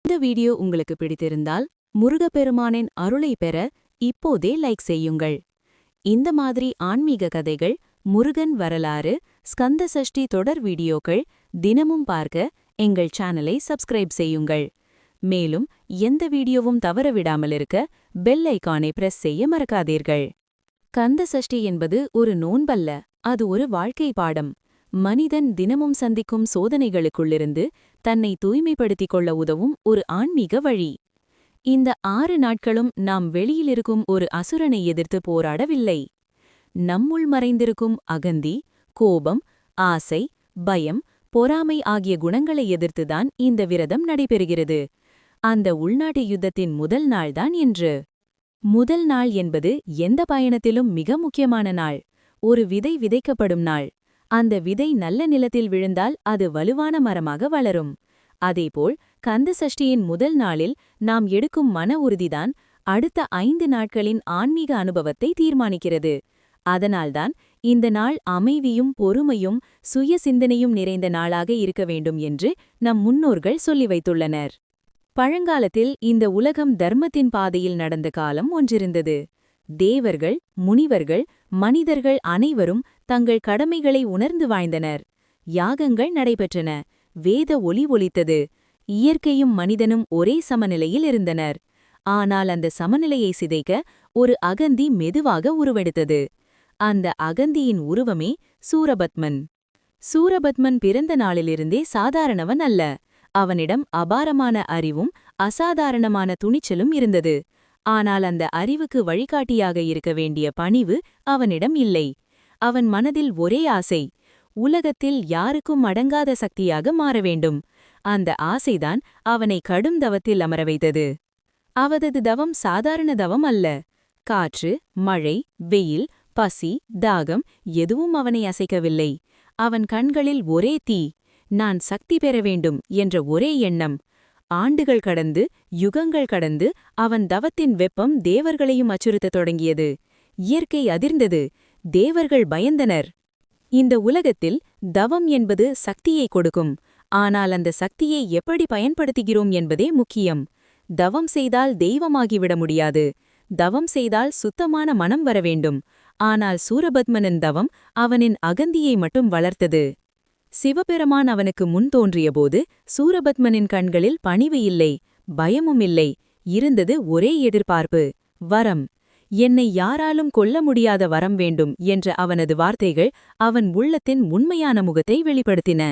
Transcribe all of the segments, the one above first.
இந்த வீடியோ உங்களுக்கு பிடித்திருந்தால் முருகப்பெருமானின் அருளை பெற இப்போதே லைக் செய்யுங்கள். இந்த மாதிரி ஆன்மீக கதைகள், முருகன் வரலாறு, ஸ்கந்த சஷ்டி தொடர் வீடியோக்கள் தினமும் பார்க்க எங்கள் சேனலை சப்ஸ்கிரைப் செய்யுங்கள். மேலும் எந்த வீடியோவும் தவறவிடாமல் இருக்க பெல் ஐகானை பிரஸ் செய்ய மறக்காதீர்கள். கந்த சஷ்டி என்பது ஒரு நோன்பல்ல, அது ஒரு வாழ்க்கை பாடம். மனிதன் தினமும் சந்திக்கும் சோதனைகளுக்குள்ளிருந்து தன்னை தூய்மைப்படுத்திக் கொள்ள உதவும் ஒரு ஆன்மீக வழி. இந்த 6 நாட்களும் நாம் வெளியிலிருக்கும் ஒரு அசுரனை எதிர்த்து போராடவில்லை. நம்முள் மறைந்திருக்கும் அகந்தி, கோபம், ஆசை, பயம், பொறாமை ஆகிய குணங்களை எதிர்த்துதான் இந்த விரதம் நடைபெறுகிறது. அந்த உள்நாட்டு யுத்தத்தின் முதல் நாள்தான் இன்று. முதல் நாள் என்பது எந்த பயணத்திலும் மிக முக்கியமான நாள். ஒரு விதை விதைக்கப்படும் நாள். அந்த விதை நல்ல நிலத்தில் விழுந்தால் அது வலுவான மரமாக வளரும். அதேபோல் கந்த சஷ்டியின் முதல் நாளில் நாம் எடுக்கும் மன உறுதிதான் அடுத்த 5 நாட்களின் ஆன்மீக அனுபவத்தை தீர்மானிக்கிறது. அதனால்தான் இந்த நாள் அமைதியும் பொறுமையும் சுய சிந்தனையும் நிறைந்த நாளாக இருக்க வேண்டும் என்று நம் முன்னோர்கள் சொல்லி வைத்துள்ளனர். பழங்காலத்தில் இந்த உலகம் தர்மத்தின் பாதையில் நடந்த காலம் ஒன்றிருந்தது. தேவர்கள், முனிவர்கள், மனிதர்கள் அனைவரும் தங்கள் கடமைகளை உணர்ந்து வாழ்ந்தனர். யாகங்கள் நடைபெற்றன. வேத ஒலி ஒலித்தது. இயற்கையும் மனிதனும் ஒரே சமநிலையில் இருந்தனர். ஆனால் அந்த சமநிலையை சிதைக்க ஒரு அகந்தி மெதுவாக உருவெடுத்தது. அந்த அகந்தியின் உருவமே சூரபத்மன். சூரபத்மன் பிறந்த நாளிலிருந்தே சாதாரணவன் அல்ல. அவனிடம் அபாரமான அறிவும் அசாதாரணமான துணிச்சலும் இருந்தது. ஆனால் அந்த அறிவுக்கு வழிகாட்டியாக இருக்க வேண்டிய பணிவு அவனிடம் இல்லை. அவன் மனதில் ஒரே ஆசை, உலகத்தில் யாருக்கும் அடங்காத சக்தியாக மாற வேண்டும். அந்த ஆசைதான் அவனை கடும் தவத்தில் அமர வைத்தது. அவரது தவம் சாதாரண தவம் அல்ல. காற்று, மழை, வெயில், பசி, தாகம் எதுவும் அவனை அசைக்கவில்லை. அவன் கண்களில் ஒரே தீ, நான் சக்தி பெற வேண்டும் என்ற ஒரே எண்ணம். ஆண்டுகள் கடந்து, யுகங்கள் கடந்து அவன் தவத்தின் வெப்பம் தேவர்களையும் அச்சுறுத்தத் தொடங்கியது. இயற்கை அதிர்ந்தது. தேவர்கள் பயந்தனர். இந்த உலகத்தில் தவம் என்பது சக்தியை கொடுக்கும். ஆனால் அந்த சக்தியை எப்படி பயன்படுத்துகிறோம் என்பதே முக்கியம். தவம் செய்தால் தெய்வமாகிவிட முடியாது. தவம் செய்தால் சுத்தமான மனம் வர வேண்டும். ஆனால் சூரபத்மனின் தவம் அவனின் அகந்தியை மட்டும் வளர்த்தது. சிவபெருமான் அவனுக்கு முன் தோன்றியபோது சூரபத்மனின் கண்களில் பணிவு இல்லை, பயமும் இல்லை. இருந்தது ஒரே எதிர்பார்ப்பு, வரம். என்னை யாராலும் கொல்ல முடியாத வரம் வேண்டும் என்ற அவனது வார்த்தைகள் அவன் உள்ளத்தின் உண்மையான முகத்தை வெளிப்படுத்தின.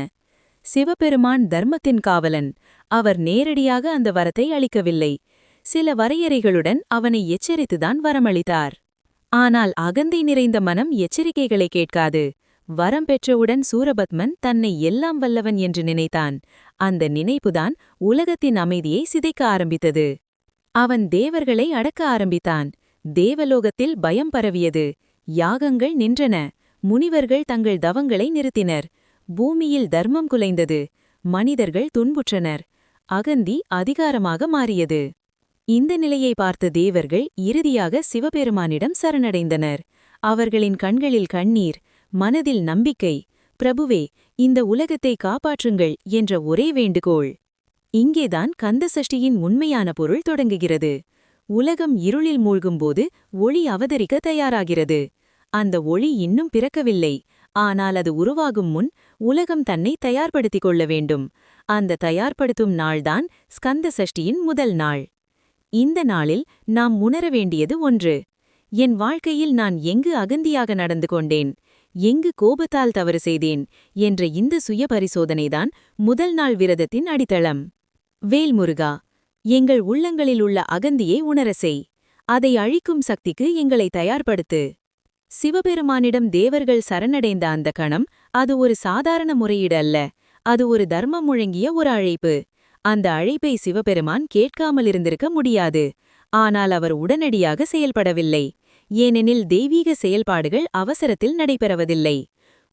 சிவபெருமான் தர்மத்தின் காவலன். அவர் நேரடியாக அந்த வரத்தை அளிக்கவில்லை. சில வரையறைகளுடன் அவனை எச்சரித்துதான் வரமளித்தார். ஆனால் அகந்தை நிறைந்த மனம் எச்சரிக்கைகளை கேட்காது. வரம் பெற்றவுடன் சூரபத்மன் தன்னை எல்லாம் வல்லவன் என்று நினைத்தான். அந்த நினைப்புதான் உலகத்தின் அமைதியை சிதைக்க ஆரம்பித்தது. அவன் தேவர்களை அடக்க ஆரம்பித்தான். தேவலோகத்தில் பயம் பரவியது. யாகங்கள் நின்றன. முனிவர்கள் தங்கள் தவங்களை நிறுத்தினர். பூமியில் தர்மம் குலைந்தது. மனிதர்கள் துன்புற்றனர். அகந்தி அதிகாரமாக மாறியது. இந்த நிலையை பார்த்த தேவர்கள் இறுதியாக சிவபெருமானிடம் சரணடைந்தனர். அவர்களின் கண்களில் கண்ணீர், மனதில் நம்பிக்கை. பிரபுவே, இந்த உலகத்தை காப்பாற்றுங்கள் என்ற ஒரே வேண்டுகோள். இங்கேதான் கந்த சஷ்டியின் உண்மையான பொருள் தொடங்குகிறது. உலகம் இருளில் மூழ்கும்போது ஒளி அவதரிக்க தயாராகிறது. அந்த ஒளி இன்னும் பிறக்கவில்லை. ஆனால் அது உருவாகும் முன் உலகம் தன்னை தயார்படுத்திக் கொள்ள வேண்டும். அந்த தயார்படுத்தும் நாள்தான் ஸ்கந்த சஷ்டியின் முதல் நாள். இந்த நாளில் நாம் உணர வேண்டியது ஒன்று. என் வாழ்க்கையில் நான் எங்கு அகந்தியாக நடந்து கொண்டேன், எங்கு கோபத்தால் தவறு செய்தேன் என்ற இந்த சுய பரிசோதனைதான் முதல் நாள் விரதத்தின் அடித்தளம். வேல்முருகா, எங்கள் உள்ளங்களில் உள்ள அகந்தியை உணர செய். அதை அழிக்கும் சக்திக்கு எங்களை தயார்படுத்து. சிவபெருமானிடம் தேவர்கள் சரணடைந்த அந்த கணம் அது ஒரு சாதாரண முறையீடு அல்ல. அது ஒரு தர்மம் முழங்கிய ஒரு அழைப்பு. அந்த அழைப்பை சிவபெருமான் கேட்காமல் இருந்திருக்க முடியாது. ஆனால் அவர் உடனடியாக செயல்படவில்லை. ஏனெனில் தெய்வீக செயல்பாடுகள் அவசரத்தில் நடைபெறுவதில்லை.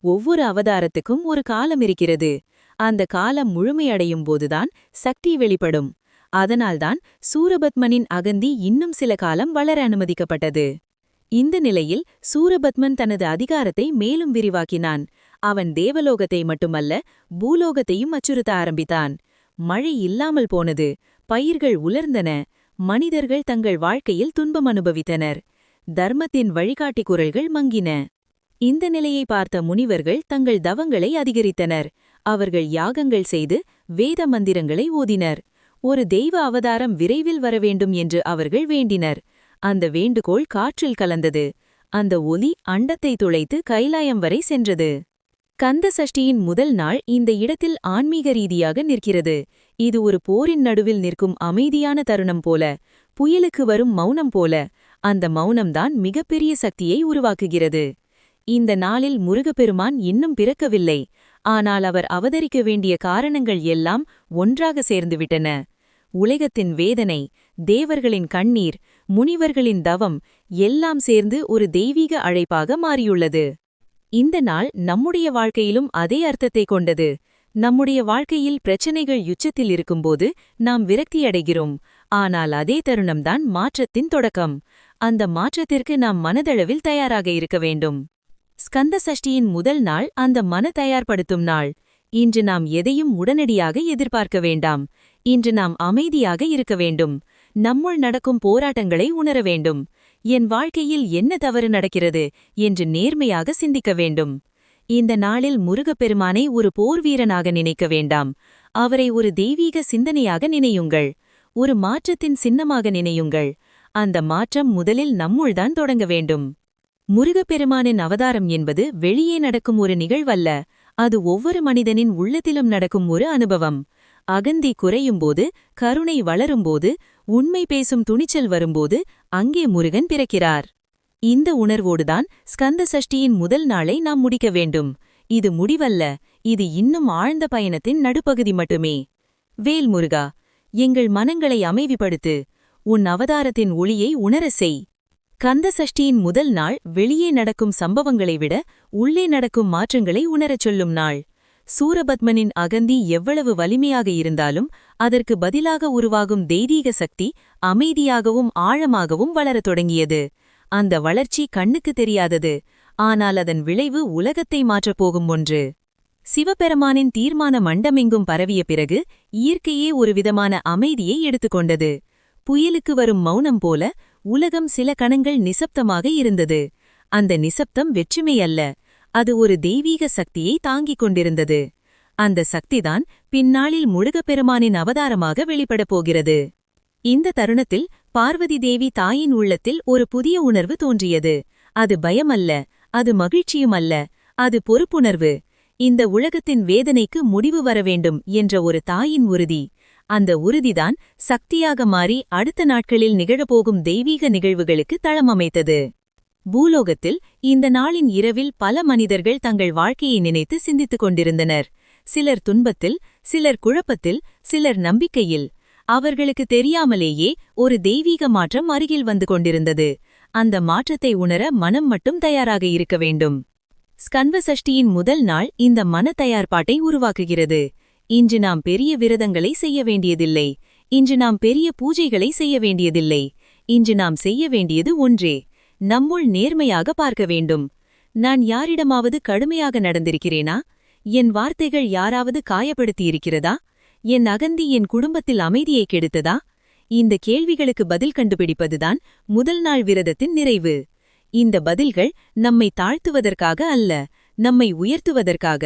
ஒவ்வொரு அவதாரத்துக்கும் ஒரு காலம் இருக்கிறது. அந்த காலம் முழுமையடையும் போதுதான் சக்தி வெளிப்படும். அதனால்தான் சூரபத்மனின் அகந்தி இன்னும் சில காலம் வளர அனுமதிக்கப்பட்டது. இந்த நிலையில் சூரபத்மன் தனது அதிகாரத்தை மேலும் விரிவாக்கினான். அவன் தேவலோகத்தை மட்டுமல்ல, பூலோகத்தையும் அச்சுறுத்த ஆரம்பித்தான். மழை இல்லாமல் போனது. பயிர்கள் உலர்ந்தன, மனிதர்கள் தங்கள் வாழ்க்கையில் துன்பம் அனுபவித்தனர். தர்மத்தின் வழிகாட்டி குரல்கள் மங்கின. இந்த நிலையை பார்த்த முனிவர்கள் தங்கள் தவங்களை அதிகரித்தனர். அவர்கள் யாகங்கள் செய்து வேத மந்திரங்களை ஓதினர். ஒரு தெய்வ அவதாரம் விரைவில் வரவேண்டும் என்று அவர்கள் வேண்டினர். அந்த வேண்டுகோள் காற்றில் கலந்தது. அந்த ஒலி அண்டத்தை துளைத்து கைலாயம் வரை சென்றது. கந்த சஷ்டியின் முதல் நாள் இந்த இடத்தில் ஆன்மீக ரீதியாக நிற்கிறது. இது ஒரு போரின் நடுவில் நிற்கும் அமைதியான தருணம் போல, புயலுக்கு வரும் மௌனம் போல. அந்த மௌனம்தான் மிகப்பெரிய சக்தியை உருவாக்குகிறது. இந்த நாளில் முருகப்பெருமான் இன்னும் பிறக்கவில்லை. ஆனால் அவர் அவதரிக்க வேண்டிய காரணங்கள் எல்லாம் ஒன்றாக சேர்ந்துவிட்டன. உலகத்தின் வேதனை, தேவர்களின் கண்ணீர், முனிவர்களின் தவம் எல்லாம் சேர்ந்து ஒரு தெய்வீக அழைப்பாக மாறியுள்ளது. இந்த நாள் நம்முடைய வாழ்க்கையிலும் அதே அர்த்தத்தை கொண்டது. நம்முடைய வாழ்க்கையில் பிரச்சனைகள் உச்சத்தில் இருக்கும்போது நாம் விரக்தியடைகிறோம். ஆனால் அதே தருணம்தான் மாற்றத்தின் தொடக்கம். அந்த மாற்றத்திற்கு நாம் மனதளவில் தயாராக இருக்க வேண்டும். ஸ்கந்த சஷ்டியின் முதல் நாள் அந்த மன தயார்படுத்தும் நாள். இன்று நாம் எதையும் உடனடியாக எதிர்பார்க்க வேண்டாம். இன்று நாம் அமைதியாக இருக்க வேண்டும். நம்முள் நடக்கும் போராட்டங்களை உணர வேண்டும். என் வாழ்க்கையில் என்ன தவறு நடக்கிறது என்று நேர்மையாக சிந்திக்க வேண்டும். இந்த நாளில் முருகப்பெருமானை ஒரு போர் வீரனாக நினைக்க வேண்டாம். அவரை ஒரு தெய்வீக சிந்தனையாக நினையுங்கள். ஒரு மாற்றத்தின் சின்னமாக நினையுங்கள். அந்த மாற்றம் முதலில் நம்முள்தான் தொடங்க வேண்டும். முருகப்பெருமானின் அவதாரம் என்பது வெளியே நடக்கும் ஒரு நிகழ்வல்ல. அது ஒவ்வொரு மனிதனின் உள்ளத்திலும் நடக்கும் ஒரு அனுபவம். அகந்தி குறையும்போது, கருணை வளரும்போது, உண்மை பேசும் துணிச்சல் வரும்போது அங்கே முருகன் பிறக்கிறார். இந்த உணர்வோடுதான் ஸ்கந்த சஷ்டியின் முதல் நாளை நாம் முடிக்க வேண்டும். இது முடிவல்ல, இது இன்னும் ஆழ்ந்த பயணத்தின் நடுப்பகுதி மட்டுமே. வேல் முருகா, எங்கள் மனங்களை அமைதிப்படுத்து. உன் அவதாரத்தின் ஒளியை உணரச் செய். கந்த சஷ்டியின் முதல் நாள் வெளியே நடக்கும் சம்பவங்களை விட உள்ளே நடக்கும் மாற்றங்களை உணரச் சொல்லும் நாள். சூரபத்மனின் அகந்தி எவ்வளவு வலிமையாக இருந்தாலும் அதற்கு பதிலாக உருவாகும் தெய்வீக சக்தி அமைதியாகவும் ஆழமாகவும் வளரத் தொடங்கியது. அந்த வளர்ச்சி கண்ணுக்கு தெரியாதது, ஆனால் அதன் விளைவு உலகத்தை மாற்றப்போகும் ஒன்று. சிவபெருமானின் தீர்மான மண்டமெங்கும் பரவிய பிறகு இயற்கையே ஒருவிதமான அமைதியை எடுத்துக்கொண்டது. புயலுக்கு வரும் மௌனம் போல உலகம் சில கணங்கள் நிசப்தமாக இருந்தது. அந்த நிசப்தம் வெற்றுமை அல்ல, அது ஒரு தெய்வீக சக்தியை தாங்கிக் கொண்டிருந்தது. அந்த சக்திதான் பின்னாளில் முருகப்பெருமானின் அவதாரமாக வெளிப்படப் போகிறது. இந்த தருணத்தில் பார்வதி தேவி தாயின் உள்ளத்தில் ஒரு புதிய உணர்வு தோன்றியது. அது பயமல்ல, அது மகிழ்ச்சியுமல்ல, அது பொறுப்புணர்வு. இந்த உலகத்தின் வேதனைக்கு முடிவு வர வேண்டும் என்ற ஒரு தாயின் உறுதி. அந்த உறுதிதான் சக்தியாக மாறி அடுத்த நாட்களில் நிகழப்போகும் தெய்வீக நிகழ்வுகளுக்கு தளம் அமைத்தது. பூலோகத்தில் இந்த நாளின் இரவில் பல மனிதர்கள் தங்கள் வாழ்க்கையை நினைத்து சிந்தித்துக் கொண்டிருந்தனர். சிலர் துன்பத்தில், சிலர் குழப்பத்தில், சிலர் நம்பிக்கையில். அவர்களுக்கு தெரியாமலேயே ஒரு தெய்வீக மாற்றம் அருகில் வந்து கொண்டிருந்தது. அந்த மாற்றத்தை உணர மனம் மட்டும் தயாராக இருக்க வேண்டும். ஸ்கந்த சஷ்டியின் முதல் நாள் இந்த மன தயார்பாட்டை உருவாக்குகிறது. இன்று நாம் பெரிய விரதங்களை செய்ய வேண்டியதில்லை. இன்று நாம் பெரிய பூஜைகளை செய்ய வேண்டியதில்லை. இன்று நாம் செய்ய வேண்டியது ஒன்றே, நம்முள் நேர்மையாக பார்க்க வேண்டும். நான் யாரிடமாவது கடுமையாக நடந்திருக்கிறேனா? என் வார்த்தைகள் யாராவது காயப்படுத்தியிருக்கிறதா? என் அகந்தி என் குடும்பத்தில் அமைதியை கெடுத்ததா? இந்த கேள்விகளுக்கு பதில் கண்டுபிடிப்பதுதான் முதல் நாள் விரதத்தின் நிறைவு. இந்த பதில்கள் நம்மை தாழ்த்துவதற்காக அல்ல, நம்மை உயர்த்துவதற்காக.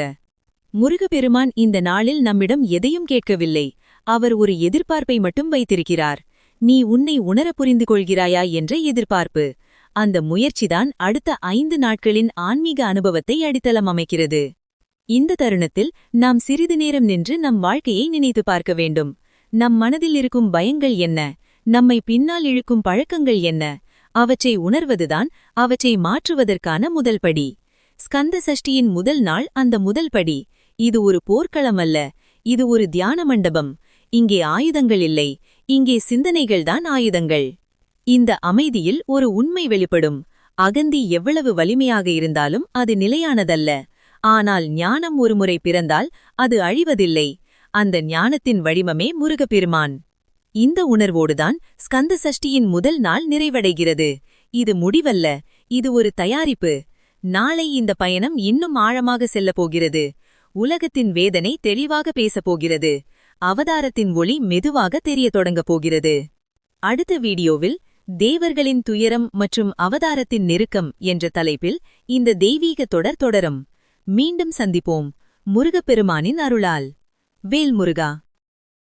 முருகப்பெருமான் இந்த நாளில் நம்மிடம் எதையும் கேட்கவில்லை. அவர் ஒரு எதிர்பார்ப்பை மட்டும் வைத்திருக்கிறார். நீ உன்னை உணர புரிந்து கொள்கிறாயா என்ற எதிர்பார்ப்பு. அந்த முயற்சிதான் அடுத்த 5 நாட்களின் ஆன்மீக அனுபவத்தை அடித்தளம் அமைக்கிறது. இந்த தருணத்தில் நாம் சிறிது நேரம் நின்று நம் வாழ்க்கையை நினைத்து பார்க்க வேண்டும். நம் மனதில் இருக்கும் பயங்கள் என்ன? நம்மை பின்னால் இழுக்கும் பழக்கங்கள் என்ன? அவற்றை உணர்வதுதான் அவற்றை மாற்றுவதற்கான முதல் படி. ஸ்கந்த சஷ்டியின் முதல் நாள் அந்த முதல் படி. இது ஒரு போர்க்களம் அல்ல, இது ஒரு தியான மண்டபம். இங்கே ஆயுதங்கள் இல்லை, இங்கே சிந்தனைகள்தான் ஆயுதங்கள். இந்த அமைதியில் ஒரு உண்மை வெளிப்படும். அகந்தி எவ்வளவு வலிமையாக இருந்தாலும் அது நிலையானதல்ல. ஆனால் ஞானம் ஒருமுறை பிறந்தால் அது அழிவதில்லை. அந்த ஞானத்தின் வடிவமே முருகப்பெருமான். இந்த உணர்வோடுதான் ஸ்கந்த சஷ்டியின் முதல் நாள் நிறைவடைகிறது. இது முடிவல்ல, இது ஒரு தயாரிப்பு. நாளை இந்த பயணம் இன்னும் ஆழமாக செல்லப் போகிறது. உலகத்தின் வேதனை தெளிவாக பேசப் போகிறது. அவதாரத்தின் ஒளி மெதுவாக தெரியத் தொடங்கப் போகிறது. அடுத்த வீடியோவில் தேவர்களின் துயரம் மற்றும் அவதாரத்தின் நெருக்கம் என்ற தலைப்பில் இந்த தெய்வீக தொடர் தொடரும். மீண்டும் சந்திப்போம். முருகப்பெருமானின் அருளால். வேல்முருகா.